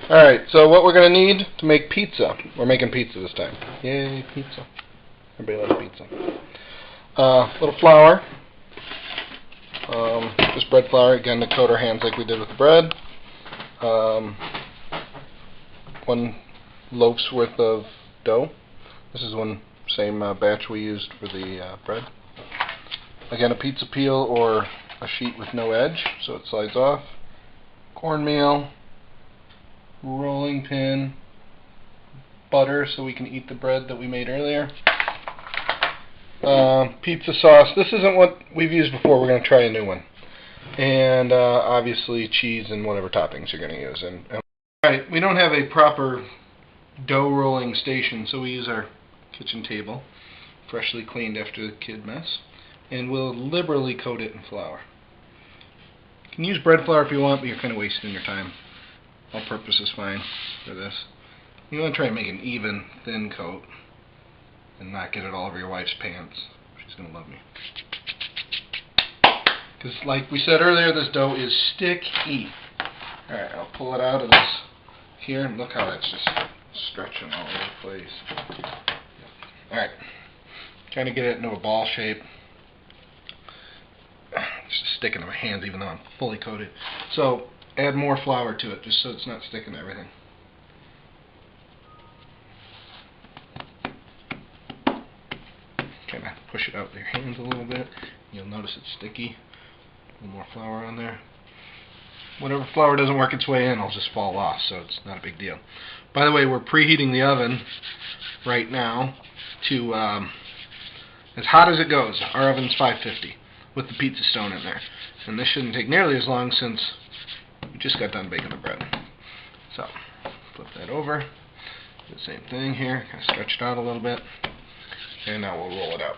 Alright, so what we're going to need to make pizza. We're making pizza this time. Yay, pizza. Everybody loves pizza. Little flour. Just bread flour, again, to coat our hands like we did with the bread. 1 loaf's worth of dough. This is one same batch we used for the bread. Again, a pizza peel or a sheet with no edge, so it slides off. Cornmeal. Rolling pin. Butter, so we can eat the bread that we made earlier. Pizza sauce. This isn't what we've used before. We're going to try a new one. And obviously cheese and whatever toppings you're going to use. Alright, we don't have a proper dough rolling station, so we use our kitchen table, freshly cleaned after the kid mess, and we'll liberally coat it in flour. You can use bread flour if you want, but you're kind of wasting your time. All purpose is fine for this. You want to try and make an even, thin coat and not get it all over your wife's pants. She's going to love me. Because like we said earlier, this dough is sticky. Alright, I'll pull it out of this here, and look how that's just stretching all over the place. Alright, trying to get it into a ball shape. It's just sticking to my hands even though I'm fully coated. So, add more flour to it, just so it's not sticking to everything. Kind of push it out with your hands a little bit. You'll notice it's sticky. A little more flour on there. Whenever flour doesn't work its way in, it'll just fall off, so it's not a big deal. By the way, we're preheating the oven right now to as hot as it goes. Our oven's 550 with the pizza stone in there. And this shouldn't take nearly as long since we just got done baking the bread. So, flip that over. Do the same thing here. Kind of stretch it out a little bit. And now we'll roll it out.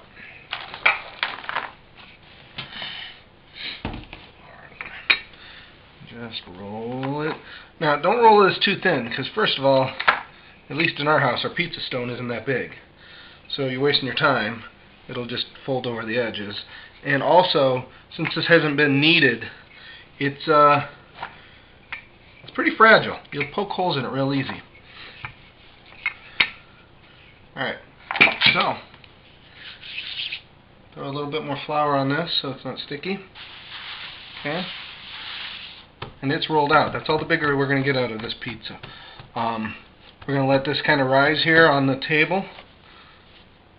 Just roll it. Now, don't roll this too thin, because first of all, at least in our house, our pizza stone isn't that big. So you're wasting your time. It'll just fold over the edges. And also, since this hasn't been kneaded, it's pretty fragile. You'll poke holes in it real easy. Alright, so throw a little bit more flour on this so it's not sticky. Okay. And it's rolled out. That's all the bigger we're going to get out of this pizza. We're going to let this kind of rise here on the table.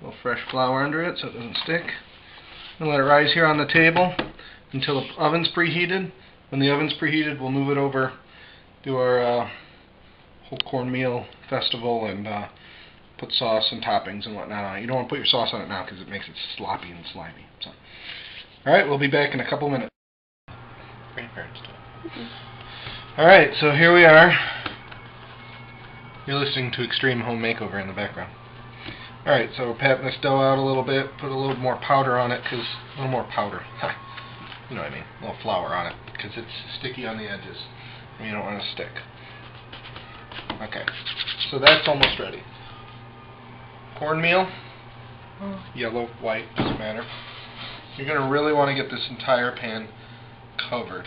A little fresh flour under it so it doesn't stick. And let it rise here on the table until the oven's preheated. When the oven's preheated, we'll move it over, do our whole cornmeal festival, and put sauce and toppings and whatnot on it. You don't want to put your sauce on it now because it makes it sloppy and slimy. So, alright, we'll be back in a couple minutes. Grandparents do it. Alright, so here we are. You're listening to Extreme Home Makeover in the background. Alright, so we're patting this dough out a little bit, put a little more powder on it, because a little more powder. You know what I mean, a little flour on it, because it's sticky on the edges, and you don't want it to stick. Okay, so that's almost ready. Cornmeal, yellow, white, doesn't matter. You're going to really want to get this entire pan covered.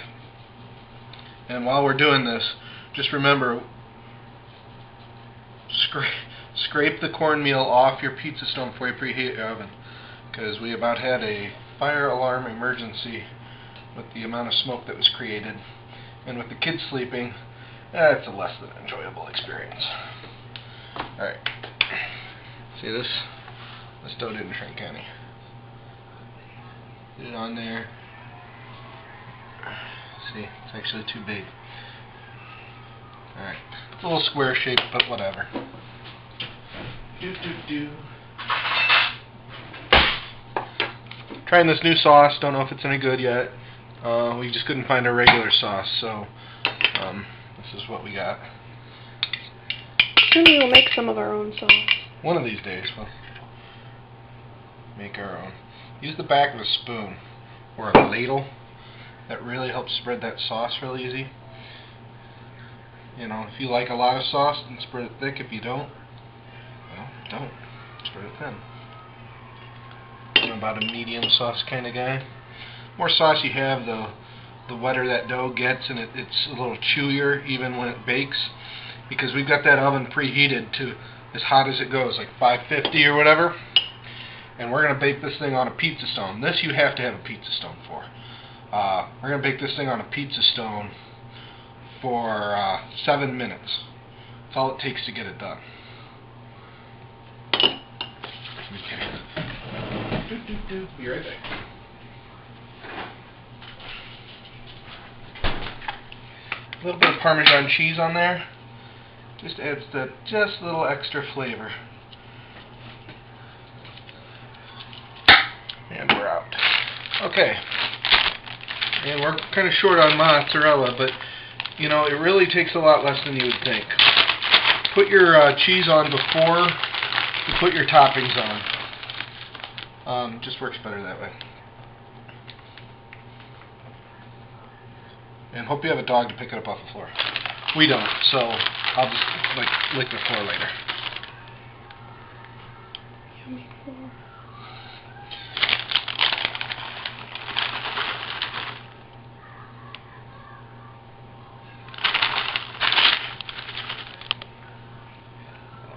And while we're doing this, just remember, scrape the cornmeal off your pizza stone before you preheat your oven, because we about had a fire alarm emergency with the amount of smoke that was created, and with the kids sleeping, it's a less than enjoyable experience. Alright, see this? This dough didn't shrink any. Get it on there. See, it's actually too big. Alright, it's a little square shape, but whatever. Trying this new sauce, don't know if it's any good yet. We just couldn't find our regular sauce, so this is what we got. Soon we'll make some of our own sauce. One of these days we'll make our own. Use the back of a spoon or a ladle. That really helps spread that sauce real easy. You know, if you like a lot of sauce, then spread it thick. If you don't, well, don't. Spread it thin. I'm about a medium sauce kind of guy. The more sauce you have, the wetter that dough gets, and it's a little chewier even when it bakes. because we've got that oven preheated to as hot as it goes, like 550 or whatever. And we're going to bake this thing on a pizza stone. This you have to have a pizza stone for. We're going to bake this thing on a pizza stone for 7 minutes. That's all it takes to get it done. Be right back. A little bit of Parmesan cheese on there. Just adds that just a little extra flavor. And we're out. Okay. And we're kind of short on mozzarella, but you know, it really takes a lot less than you would think. Put your cheese on before you put your toppings on. Just works better that way. And hope you have a dog to pick it up off the floor. We don't, so I'll just lick the floor later. Yummy floor.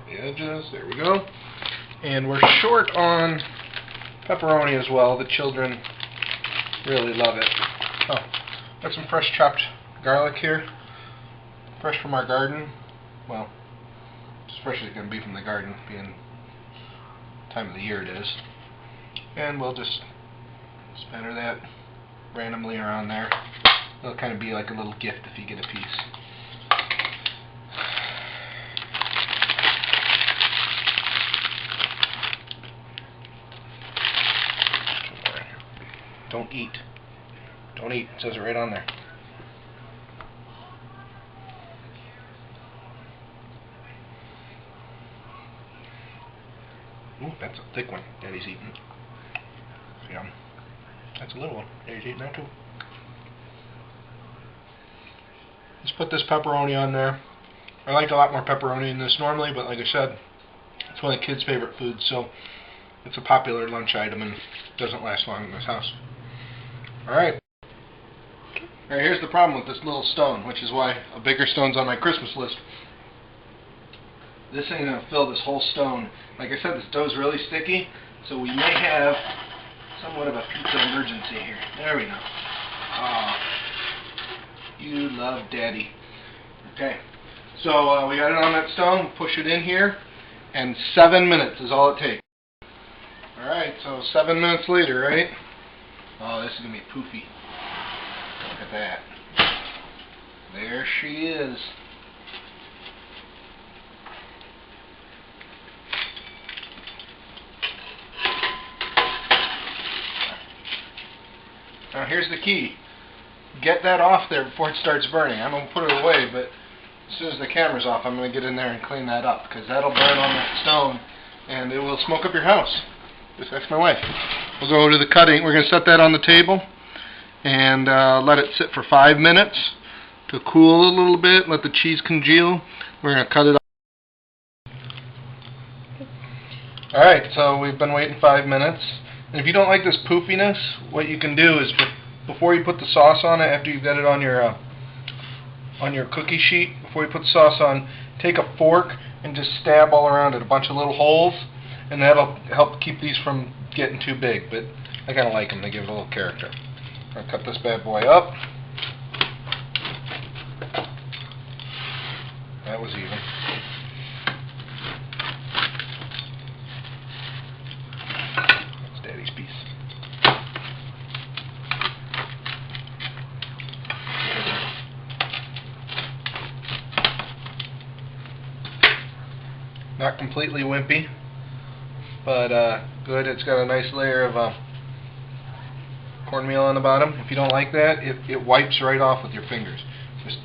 The edges, there we go. And we're short on pepperoni as well. The children really love it. Oh, got some fresh chopped garlic here. Fresh from our garden. Well, as fresh as it can be from the garden, being the time of the year it is. And we'll just spatter that randomly around there. It'll kind of be like a little gift if you get a piece. Don't eat. Don't eat. It says it right on there. Ooh, that's a thick one. Daddy's eating. Yum. That's a little one. Daddy's eating that too. Let's put this pepperoni on there. I like a lot more pepperoni in this normally, but like I said, it's one of the kids' favorite foods, so it's a popular lunch item and doesn't last long in this house. Alright. Alright, here's the problem with this little stone, which is why a bigger stone's on my Christmas list. This thing's going to fill this whole stone. Like I said, this dough's really sticky, so we may have somewhat of a pizza emergency here. There we go. Oh, you love Daddy. Okay, so we got it on that stone, push it in here, and 7 minutes is all it takes. Alright, so 7 minutes later, right? Oh, this is going to be poofy. Look at that. There she is. Now here's the key. Get that off there before it starts burning. I'm going to put it away, but as soon as the camera's off, I'm going to get in there and clean that up, because that'll burn on that stone, and it will smoke up your house. Just ask my wife. We'll go to the cutting. We're going to set that on the table and let it sit for 5 minutes to cool a little bit, let the cheese congeal. We're going to cut it up. Alright, so we've been waiting 5 minutes. And if you don't like this poofiness, what you can do is before you put the sauce on it, after you've got it on your cookie sheet, before you put the sauce on, take a fork and just stab all around it, a bunch of little holes, and that'll help keep these from getting too big. But I kind of like them, they give it a little character. I'm going to cut this bad boy up. That was even. That's Daddy's piece. Not completely wimpy, but good. It's got a nice layer of cornmeal on the bottom. If you don't like that, it wipes right off with your fingers. Just